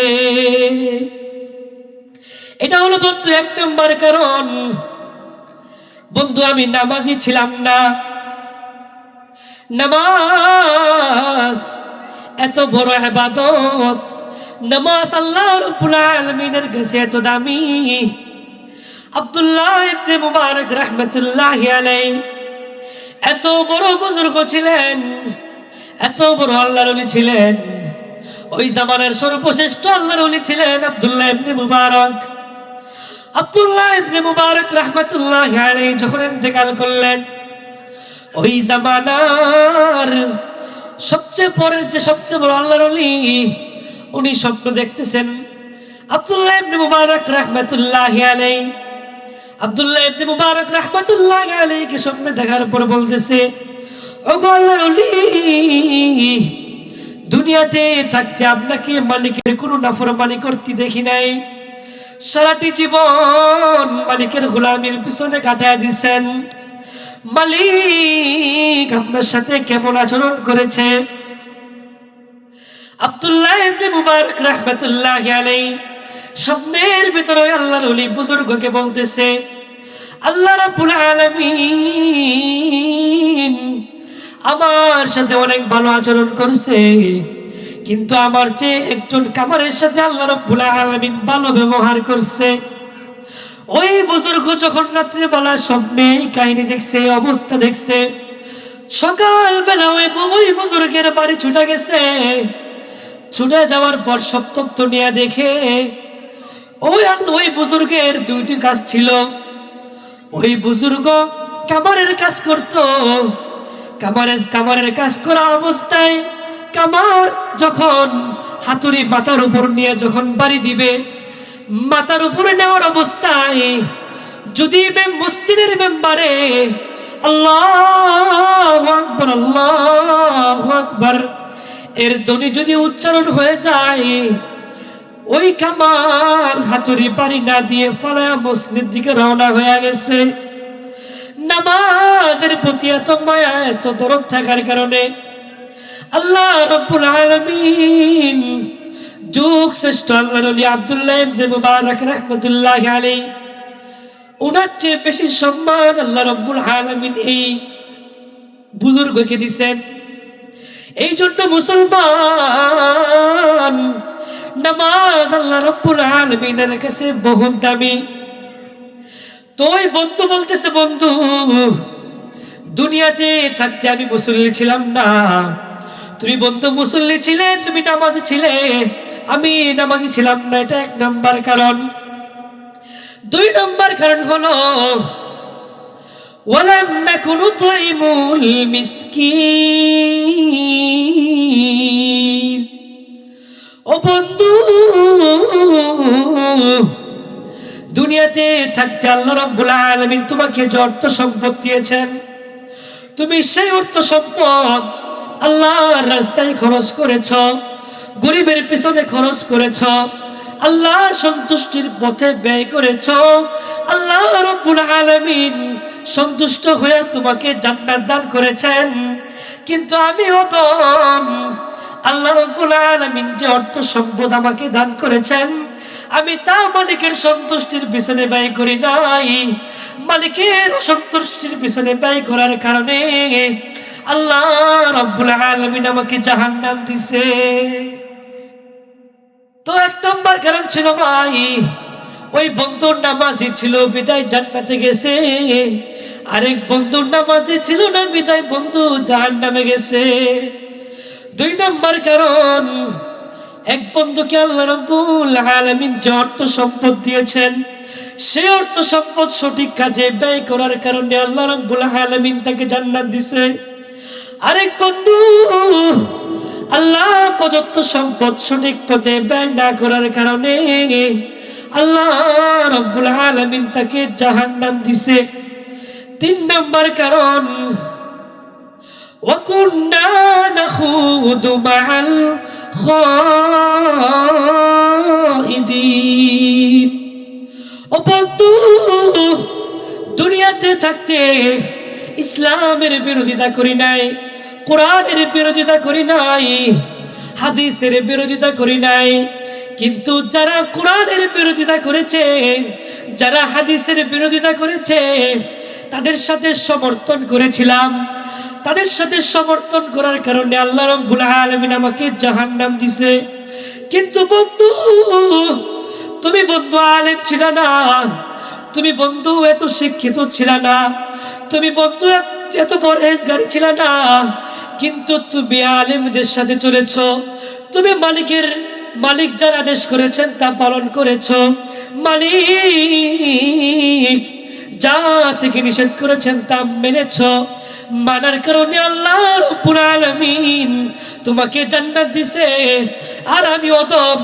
এটা হলো বন্ধু 1 নম্বর কারণ। বন্ধু আমি নামাজি ছিলাম না। নামাজ এত বড় ইবাদত, নামাজ আল্লাহ রাব্বুল আলামিনের কাছে এত দামি। আব্দুল্লাহ ইবনে মুবারক রাহমাতুল্লাহি আলাইহি এত বড় বুজুর্গ ছিলেন, এত বড় আল্লাহর ওলি ছিলেন। ওই জামানার সর্বশ্রেষ্ঠ আল্লাহর ওলি ছিলেন আব্দুল্লাহ ইবনে মুবারক। আব্দুল্লাহ ইবনে মুবারক রাহমাতুল্লাহি আলাইহি যখন ইন্তেকাল করলেন, ওই জামানার সবচেয়ে পরের যে সবচেয়ে বড় আল্লাহর ওলি, উনি স্বপ্ন দেখতেছেন। আব্দুল্লাহ ইবনে মুবারক রাহমাতুল্লাহি আলাইহি, আব্দুল্লাহ ইবনে মুবারক রাহমাতুল্লাহি আলাইহি কে স্বপ্নে দেখার পর বলতেছে, ওগো আল্লাহর ওলি, দুনিয়াতে থাকতে আপনাকে মালিকের কোনো নাফরমানি করতে দেখি নাই। সারাটি জীবন মালিকের গোলামির পিছনে কাটায় দিয়েছেন। মালিক আপনার সাথে কেমন আচরণ করেছে? আব্দুল্লাহ ইবনে মুবারক রাহমাতুল্লাহি আলাইহি স্বপ্নের ভিতরে আল্লাহর ওলি বুজুর্গকে বলতেছে, আল্লাহ রাব্বুল আলামিন আমার সাথে অনেক ভালো আচরণ করছে, কিন্তু আমার চেয়ে একজন কামারের সাথে আল্লাহ রাব্বুল আলামিন ভালো ব্যবহার করছে। ওই বুজুর্গ যখন রাত্রে বেলা স্বপ্নে কাহিনী দেখছে, অবস্থা দেখছে, সকালবেলা ওই বুজুর্গের বাড়ি ছুটে গেছে। ছুটে যাওয়ার পর সপ্তপ্ত নিয়ে দেখে ওই বুজুর্গের 2টি কাজ ছিল। ওই বুজুর্গ কামারের কাজ করত। কামারের কাজ করা অবস্থায় কামার যখন হাতুড়ি মাথার উপর নিয়ে যখন বাড়ি দিবে, মাথার উপরে নেওয়ার অবস্থায় যদি মসজিদের মেম্বারে আল্লাহু আকবার আল্লাহু আকবার এর ধ্বনি যদি উচ্চারণ হয়ে যায়, ওই কামার হাতুড়ি বাড়ি না দিয়ে ফালায়া মসজিদের দিকে রওনা হয়ে গেছে। নামাজের প্রতি এত মায়া, এত দরদ থাকার কারণে আল্লাহ রাব্বুল আলামিন যুগ শ্রেষ্ঠ আল্লাহর ওলি আব্দুল্লাহ ইবনে মুবারক রাহমাতুল্লাহি আলাইহি, ওনার চেয়ে বেশি সম্মান আল্লাহ রাব্বুল আলামিন এই বুজুর্গকে দিয়েছেন। এই জন্য মুসলমান, নামাজ আল্লাহ রাব্বুল আলামিনের কাছে বহুত দামি। তো ওই বন্ধু বলতেছে, বন্ধু দুনিয়াতে থাকতে আমি মুসল্লি ছিলাম না। তুমি বন্ধু মুসল্লি ছিলে, তুমি নামাজি ছিলে, আমি নামাজি ছিলাম না। এটা 1 নম্বর কারণ। 2 নম্বর কারণ হলো ওয়ালাম নাকুনু তুইমুল মিসকিন। ও বন্ধু, দুনিয়াতে থাকতে আল্লাহ রাব্বুল আলামিন তোমাকে যে অর্থ সম্পদ দিয়েছেন, তুমি সেই অর্থ সম্পদ আল্লাহর রাস্তায় খরচ করেছ, গরিবের পিছনে খরচ করেছ, আল্লাহর সন্তুষ্টির পথে ব্যয় করেছ। আল্লাহ রাব্বুল আলামিন সন্তুষ্ট হয়ে তোমাকে জান্নাত দান করেছেন। কিন্তু আমি অদম, আল্লাহ রাব্বুল আলামিন যে অর্থ সম্পদ আমাকে দান করেছেন, আমি তা মালিকের সন্তুষ্টির পিছনে ব্যয় করি নাই। মালিকের অসন্তুষ্টির পিছনে ব্যয় করার কারণে আল্লাহ রাব্বুল আলামিন আমাকে জাহান্নাম দিছে। তো 1 নম্বর কারণ ছিল ভাই, ওই বন্ধুর নামাজি ছিল বিদায় জান্নাতে গেছে। আরেক বন্ধুর নামাজি ছিল না বিদায় বন্ধু জাহান্নামে গেছে। 2 নম্বর কারণ, এক বন্ধুকে আল্লাহ রাব্বুল আলামিন যে অর্থ সম্পদ দিয়েছেন, সেই অর্থ সম্পদ সঠিক কাজে ব্যয় করার কারণে আল্লাহ রাব্বুল আলামিন তাকে জান্নাত দিছে। আরেক বন্ধু আল্লাহ প্রদত্ত সম্পদ সঠিক পথে ব্যয় না করার কারণে আল্লাহ রাব্বুল আলামিন তাকে জাহান্নাম দিছে। 3 নম্বর কারণ, ওয়াকুন্না নাখুদু মাআল খাইদিন। ও বন্ধু, দুনিয়াতে থাকতে ইসলামের বিরোধিতা করি নাই, কোরআনের বিরোধিতা করি নাই, হাদিসের বিরোধিতা করি নাই, কিন্তু যারা কোরআনের বিরোধিতা করেছে, যারা হাদিসের বিরোধিতা করেছে, তাদের সাথে সমর্থন করেছিলাম। তাদের সাথে সমর্থন করার কারণে আল্লাহ রাব্বুল আলামিন আমাকে জাহান্নাম দিছে। কিন্তু বন্ধু, তুমি বন্ধু আলেম ছিল না, তুমি বন্ধু এত শিক্ষিত ছিল না, তুমি বন্ধু এত পরহেজগারী ছিল না, কিন্তু তুমি আলেমদের সাথে চলেছ। তুমি মালিক যার আদেশ করেছেন তা পালন করেছ, মালিক যা থেকে নিষেধ করেছেন তা মেনেছ। মানার কারণে আল্লাহ রাব্বুল আলামিন তোমাকে জান্নাত দিছে। আর আমি অদম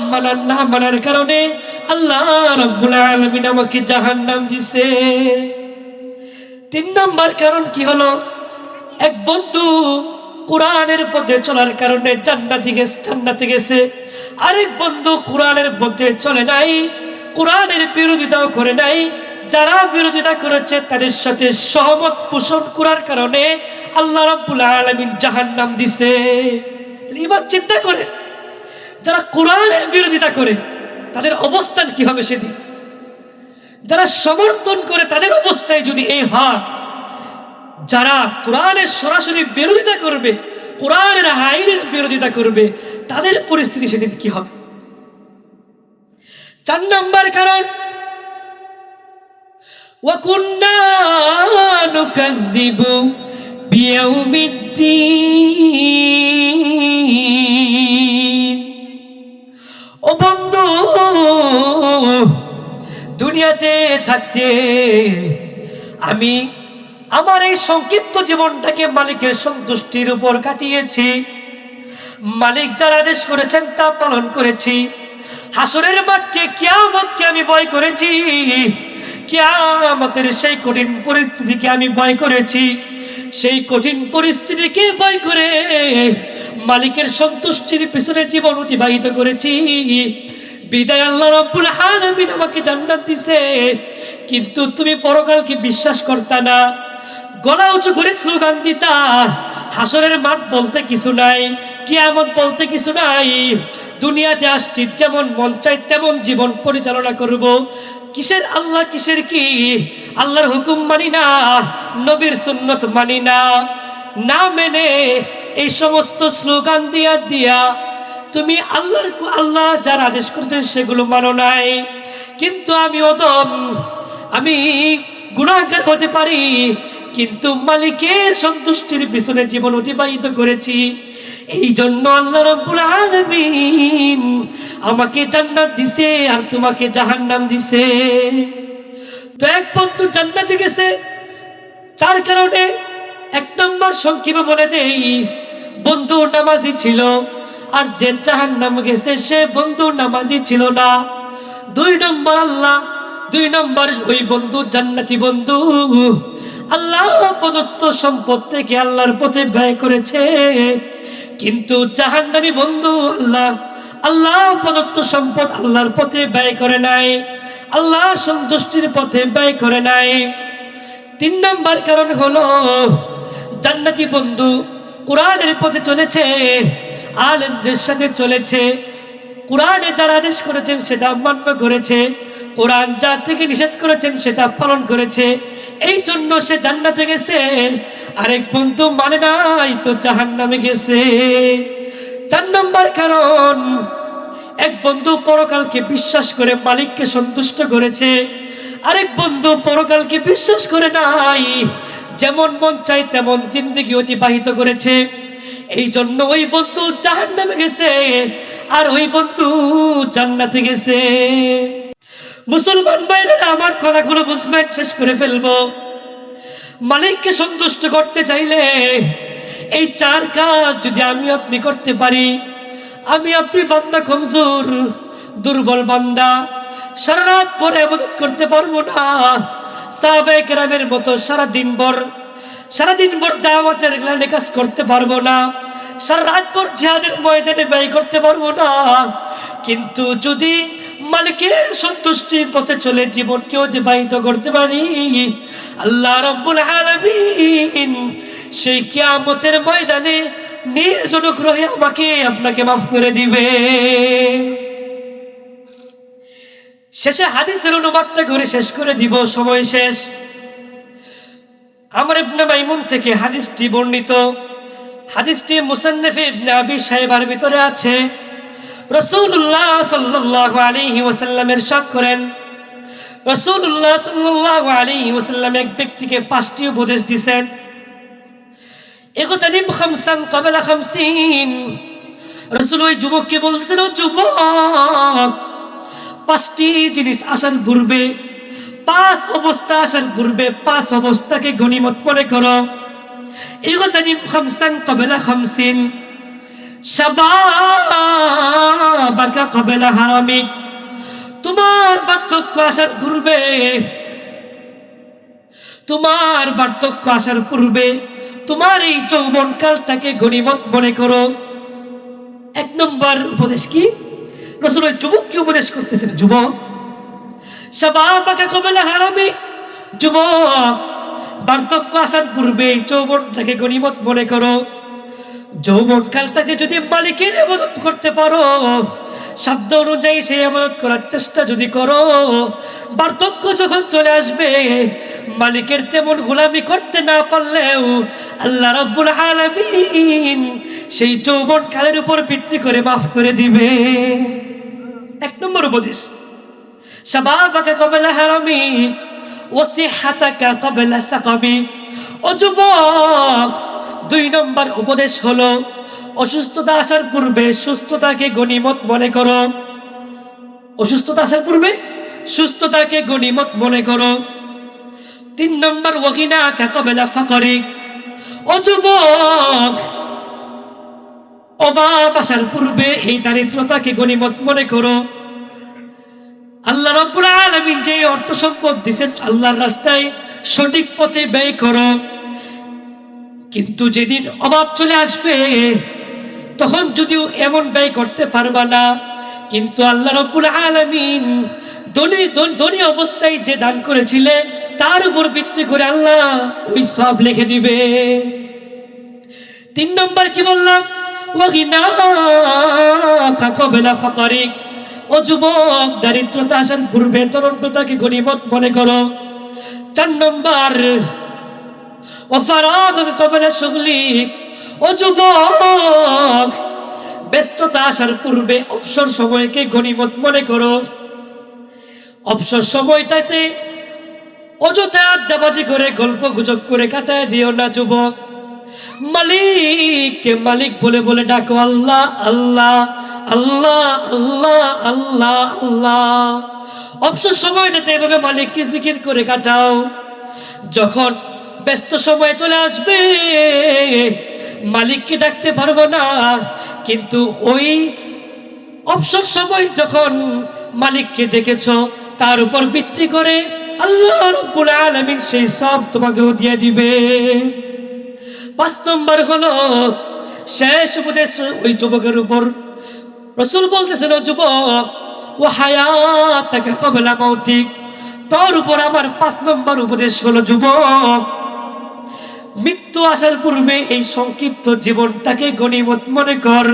না মানার কারণে আল্লাহ রাব্বুল আলামিন আমাকে জাহান্নাম দিছে। 3 নম্বর কারণ কি হলো? এক বন্ধু কোরআনের পথে চলার কারণে জান্নাতে গেছে। আরেক বন্ধু কোরআনের পথে চলে নাই, কোরআনের বিরোধিতাও করে নাই, যারা বিরোধিতা করেছে তাদের সাথে সহমত পোষণ করার কারণে আল্লাহ রাব্বুল আলামিন জাহান্নাম দিছে। এবার চিন্তা করেন, যারা কোরআনের বিরোধিতা করে তাদের অবস্থান কি হবে সেদিন? যারা সমর্থন করে তাদের অবস্থায় যদি এই হয়, যারা কোরআনের সরাসরি বিরোধিতা করবে, কোরআনের আইনের বিরোধিতা করবে, তাদের পরিস্থিতি সেদিন কি হবে? 4 নম্বর কারণ, ওয়াকুন্না নুকাযযিবু বিয়াউমিদ্দিন। ও বন্ধু, দুনিয়াতে থাকতে আমি আমার এই সংক্ষিপ্ত জীবনটাকে মালিকের সন্তুষ্টির উপর কাটিয়েছি। মালিক যার আদেশ করেছেন তা পালন করেছি। হাসরের মাঠকে, কিয়ামতকে আমি ভয় করেছি। কিয়ামতের সেই কঠিন পরিস্থিতিকে আমি ভয় করেছি। সেই কঠিন পরিস্থিতিকে ভয় করে মালিকের সন্তুষ্টির পিছনে জীবন অতিবাহিত করেছি। বিদায় আল্লাহ রাব্বুল আলামিন আমাকে জান্নাত দিছে। কিন্তু তুমি পরকালকে বিশ্বাস করতা না, গলা উঁচু করে স্লোগান দিতা, হাসরের মাঠ বলতে কিছু নাই, কিয়ামত বলতে কিছু নাই, দুনিয়াতে আসছি যেমন মন চাই তেমন জীবন পরিচালনা করব। কিসের আল্লাহ, কিসের কি? আল্লাহর হুকুম মানি না, নবীর সুন্নত মানি না, না মেনে এই সমস্ত স্লোগান দিয়া তুমি আল্লাহ যার আদেশ করতেন সেগুলো মানো নাই। কিন্তু আমি অদম, আমি গুনাহগার হতে পারি, কিন্তু মালিকের সন্তুষ্টির পিছনে জীবন অতিবাহিত করেছি। এই জন্য আল্লাহ রাব্বুল আলামিন আমাকে জান্নাত দিছে আর তোমাকে জাহান্নাম দিছে। তো এক বন্ধু জান্নাতে গেছে 4 কারণে। 1 নম্বর সংক্ষেপে বলে দেই, বন্ধু নামাজি ছিল, আর যে জাহান্নামে গেছে সে বন্ধু নামাজি ছিল না। 2 নম্বর আল্লাহ, 2 নম্বর ওই বন্ধু জান্নাতি বন্ধু আল্লাহ প্রদত্ত সম্পদ থেকে আল্লাহর পথে ব্যয় করেছে। কিন্তু জাহান্নামী বন্ধু আল্লাহ প্রদত্ত সম্পদ আল্লাহর পথে ব্যয় করে নাই, আল্লাহর সন্তুষ্টির পথে ব্যয় করে নাই। 3 নম্বর কারণ হলো, জান্নাতি বন্ধু কোরআনের পথে চলেছে, আলেমদের সাথে চলেছে, কোরআনে যারা আদেশ করেছেন সেটা মান্য করেছে, কোরআন যা থেকে নিষেধ করেছেন সেটা পালন করেছে, এই জন্য সে জান্নাতে গেছে। আরেক বন্ধু মানে নাই তো জাহান্নামে গেছে। 4 নম্বর কারণ, এক বন্ধু পরকালকে বিশ্বাস করে মালিককে সন্তুষ্ট করেছে, আরেক বন্ধু পরকালকে বিশ্বাস করে নাই, যেমন মন চাই তেমন জিন্দেগি অতিবাহিত করেছে। এই জন্য ওই বন্ধু জাহান্নামে গেছে, আর ওই বন্ধু জান্নাতে গেছে। মুসলমান ভাইরা, আমার কথাগুলো বুঝবেন, শেষ করে ফেলবো। মালিককে সন্তুষ্ট করতে চাইলে এই 4 কাজ যদি আমি আপনি করতে পারি। আমি আপনি বান্দা কমজোর, দুর্বল বান্দা, সারা রাত পরে ইবাদত করতে পারবো না। সাহাবায়ে কেরামের মতো সারাদিন ভর দাওয়াতের লাইনে কাজ করতে পারবো না, সারা রাত ভর জিহাদের ময়দানে ব্যয় করতে পারবো না। কিন্তু যদি মালিকের সন্তুষ্টির পথে চলে জীবনকে অতিবাহিত করতে পারি, আল্লাহ রাব্বুল আলামিন সেই কিয়ামতের ময়দানে নিজ অনুগ্রহে আমাকে আপনাকে মাফ করে দিবে। শেষে হাদিসের অনুবাদটা করে শেষ করে দিব, সময় শেষ। আমর ইবনে মাইমুন থেকে হাদিসটি বর্ণিত। হাদিসটি মুসান্নিফে ইবনে আবি শাইবার ভিতরে আছে। রাসূলুল্লাহ সাল্লাল্লাহু আলাইহি ওয়াসাল্লাম ইরশাদ করেন, রাসূলুল্লাহ সাল্লাল্লাহু আলাইহি ওয়াসাল্লাম এক ব্যক্তিকে 5টি উপদেশ দিয়েছেন। ইগতানিম খামসান ক্বাবলা খামসিন। রাসূল ওই যুবককে বলছেন, ও যুবক, 5টি জিনিস আসার পূর্বে, 5 অবস্থা আসার পূর্বে 5 অবস্থাকে গনিমত মনে করো। ইগতানিম খামসান ক্বাবলা খামসিন, শাবাবাকা ক্বাবলা হারামিক। তোমার বার্ধক্য আসার পূর্বে তোমার এই যৌবন কালটাকে গনিমত মনে করো। 1 নম্বর উপদেশ কি? রাসূল ওই যুবককে উপদেশ করতেছেন, যুবক, শাবাবাকা ক্বাবলা হারামিক, যুবক, বার্ধক্য আসার পূর্বে যৌবনটাকে গনিমত মনে করো। যৌবন কালটাকে যদি মালিকের ইবাদত করতে পারো, সাধ্য অনুযায়ী সেই ইবাদত করার চেষ্টা যদি করো, বার্ধক্য যখন চলে আসবে, মালিকের তেমন গোলামি করতে না পারলেও আল্লাহ রাব্বুল আলামিন সেই যৌবন কালের উপর ভিত্তি করে মাফ করে দিবে। 1 নম্বর উপদেশ, শাবাবাকা ক্বাবলা হারামি ওয়া সিহহাতাকা ক্বাবলা সাকামি। ও যুবক, 2 নম্বর উপদেশ হলো, অসুস্থতা আসার পূর্বে সুস্থতাকে গনিমত মনে করো। অসুস্থতা আসার পূর্বে সুস্থতাকে গনিমত মনে করো। 3 নম্বর, ওয়াগিনাকা ক্বাবলা ফাকরিক। ও যুবক, অভাব আসার পূর্বে এই দারিদ্রতাকে গনিমত মনে করো। আল্লাহ রাব্বুল আলামিন যে অর্থ সম্পদ দিয়েছেন আল্লাহর রাস্তায় সঠিক পথে ব্যয় করো। কিন্তু যেদিন অভাব চলে আসবে, তখন যদিও এমন ব্যয় করতে পারবা না, কিন্তু আল্লাহ রাব্বুল আলামিন ধনী অবস্থায় যে দান করেছিলে তার উপর ভিত্তি করে আল্লাহ ওই সওয়াব লিখে দিবে। 3 নম্বর কি বললাম? ওয়াগিনাকা ক্বাবলা ফাকরিক। ও যুবক, দারিদ্রতা আসার পূর্বে তরুণতাকে গনিমত মনে করো। 4 নম্বর, ওয়াফারাগাকা ক্বাবলা শুগলিক। ও যুবক, ব্যস্ততা আসার পূর্বে অবসর সময়কে গনিমত মনে করো। অবসর সময়টাতে অযথা আড্ডাবাজি করে গল্প গুজব করে কাটায় দিও না যুবক। মালিককে মালিক বলে বলে ডাকো, আল্লাহ আল্লাহ আল্লাহ আল্লাহ আল্লাহ আল্লাহ। অবসর সময়টাতে এভাবে মালিককে জিকির করে কাটাও। যখন ব্যস্ত সময় চলে আসবে, মালিককে ডাকতে পারবো না, কিন্তু ওই অবসর সময় যখন মালিককে ডেকেছো তার উপর ভিত্তি করে আল্লাহ রাব্বুল আলামিন সেই সব তোমাকেও দিয়ে দিবে। 5 নম্বর হলো শেষ উপদেশ ওই যুবকের উপর। রাসূল বলতেছেন, ও যুবক, ও হায়াতাকা ক্বাবলা মাউতিক। তোর উপর আমার 5 নম্বর উপদেশ হলো, যুবক, মৃত্যু আসার পূর্বে এই সংক্ষিপ্ত জীবনটাকে গনিমত মনে কর।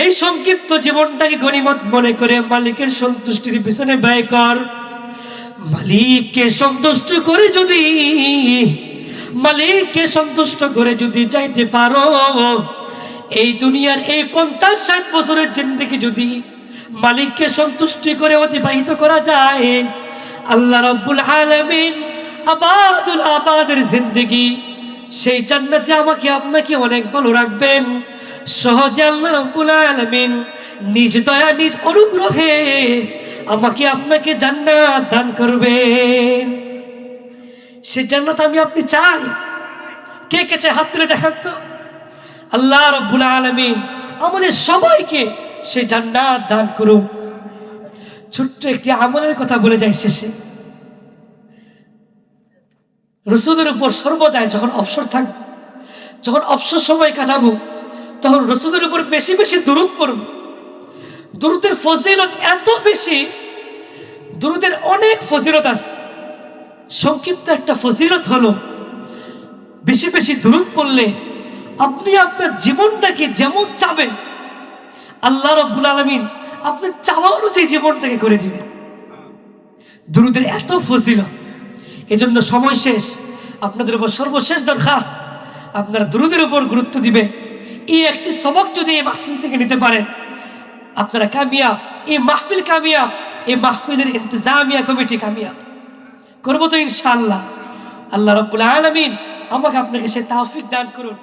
এই সংক্ষিপ্ত জীবনটাকে গনিমত মনে করে মালিকের সন্তুষ্টির পিছনে ব্যয় কর। মালিককে সন্তুষ্ট করে যদি যাইতে পারো, এই দুনিয়ার এই 50-60 বছরের জিন্দেগি যদি মালিককে সন্তুষ্টি করে অতিবাহিত করা যায়, আল্লাহ রাব্বুল আলামিন আবাদুল আবাদের জিন্দেগি সেই জান্নাতে আমাকে আপনাকে অনেক ভালো রাখবেন, সহজে আল্লাহ রাব্বুল আলামিন নিজ দয়া নিজ অনুগ্রহে আমাকে আপনাকে জান্নাত দান করবেন। সেই জান্নাত আমি আপনি চাই? কে কে চাই হাত তুলে দেখান তো। আল্লাহ রাব্বুল আলামিন আমাদের সবাইকে সেই জান্নাত দান করুন। ছোট্ট একটি আমলের কথা বলে যায় শেষে। রসুলের উপর সর্বদাই যখন অবসর থাকবো, যখন অবসর সময় কাটাবো, তখন রসুলের উপর বেশি বেশি দুরূদ পড়ব। দুরূদের ফজিলত এত বেশি, দুরূদের অনেক ফজিলত আছে। সংক্ষিপ্ত একটা ফজিলত হলো, বেশি বেশি দুরূদ পড়লে আপনি আপনার জীবনটাকে যেমন চাবেন, আল্লাহ রাব্বুল আলামিন আপনার চাওয়া অনুযায়ী জীবনটাকে করে দিবেন। দুরূদের এত ফজিলত। এজন্য সময় শেষ, আপনাদের উপর সর্বশেষ দরখাস্ত, আপনারা দুরূদের উপর গুরুত্ব দিবে। এই একটি সবক যদি এই মাহফিল থেকে নিতে পারেন, আপনারা কামিয়াব। এই মাহফিল কামিয়াব, এই মাহফিলের ইন্তেজামিয়া কমিটি কামিয়াব। করবো তো ইনশাআল্লাহ। আল্লাহ রাব্বুল আলামিন আমাকে আপনাকে সে তৌফিক দান করুন।